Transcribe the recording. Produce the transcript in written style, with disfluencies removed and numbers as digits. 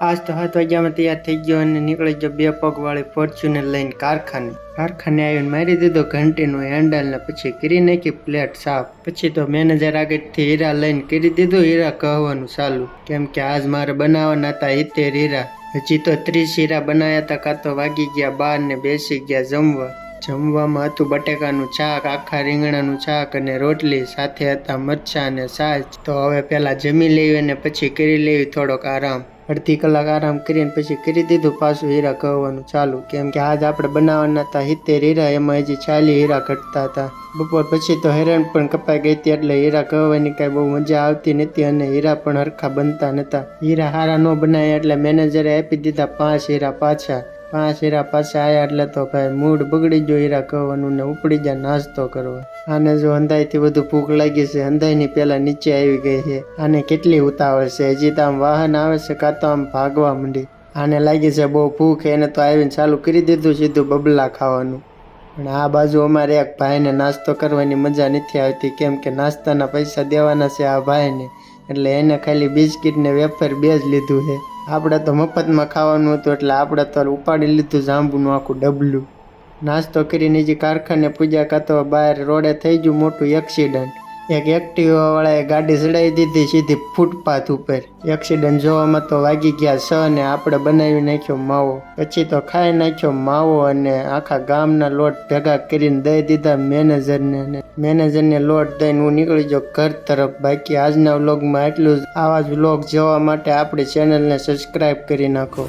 આજ તો 7 વાગ્યામાં તૈયાર થઈ ગયો અને નીકળી ગયો 2 પગવાળી ફોર્ચ્યુનર લઈને કારખાને આવીને મારી દીધો ઘંટીનો હેન્ડલ ને પછી કરી નાખી પ્લેટ સાફ. પછી તો મેનેજર આગળથી હીરા લઈને કરી દીધું હીરા કહવાનું ચાલુ, કેમ કે આજ મારે બનાવવાના હતા 70 હીરા. હજી તો 30 હીરા બનાવ્યા હતા. કાં તો વાગી ગયા 12 ને બેસી ગયા જમવા. જમવામાં હતું બટેકાનું શાક, આખા રીંગણાનું શાક અને રોટલી, સાથે હતા મરચાં અને છાશ. તો હવે પહેલા જમી લેવી અને પછી કરી લેવી થોડોક આરામ. અડધી કલાક આરામ કરીને પછી કરી દીધું પાછું હીરા કહવાનું ચાલુ, કેમ કે આજ આપણે બનાવવાના હતા 70 હીરા, એમાં હજી 40 હીરા ઘટતા હતા. બપોર પછી તો હેરાન પણ કપાઈ ગઈ હતી, એટલે હીરા કહવાની કાંઈ બહુ મજા આવતી નથી અને હીરા પણ હરખા બનતા નહોતા. હીરા સારા ન બનાવ્યા એટલે મેનેજરે આપી દીધા 5 હીરા પાછા. 5 હીરા પાછા આવ્યા એટલે તો ભાઈ મૂડ બગડી ગયો હીરા કહવાનું ને ઉપડી ગયા નાસ્તો કરવા. આને જો અંધાઈથી વધુ ભૂખ લાગી છે, અંધાઈની પહેલા નીચે આવી ગઈ છે. આને કેટલી ઉતાવળ છે, હજી તો આમ વાહન આવે છે કાં તો આમ ભાગવા માંડી. આને લાગી છે બહુ ભૂખ, એને તો આવીને ચાલુ કરી દીધું સીધું બબલા ખાવાનું. પણ આ બાજુ અમારે એક ભાઈને નાસ્તો કરવાની મજા નથી આવતી, કેમ કે નાસ્તાના પૈસા દેવાના છે આ ભાઈને, એટલે એને ખાલી બિસ્કિટ ને વેફર 2 જ લીધું છે. આપણે તો મફતમાં ખાવાનું હતું એટલે આપણે તો ઉપાડી લીધું જાંબુનું આખું ડબલું. નાસ્તો કરીને જે કારખાને પૂજા કાં તો બહાર રોડે થઈ ગયું મોટું એક્સિડન્ટ. એક એક્ટિવા વાળાએ ગાડી ચડાવી દીધી સીધી ફૂટપાથ ઉપર. એક્સિડન્ટ જોવામાં તો વાગી ગયા 6 ને આપણે બનાવી નાખ્યો માવો. પછી તો ખાઈ નાખ્યો માવો અને આખા ગામના લોટ ભેગા કરીને દઈ દીધા મેનેજરને. મેનેજરને લોટ દઈને હું નીકળી ગયો ઘર તરફ. બાકી આજના વ્લોગમાં એટલું જ. આવા જ વ્લોગ જોવા માટે આપણી ચેનલને સબસ્ક્રાઈબ કરી નાખો.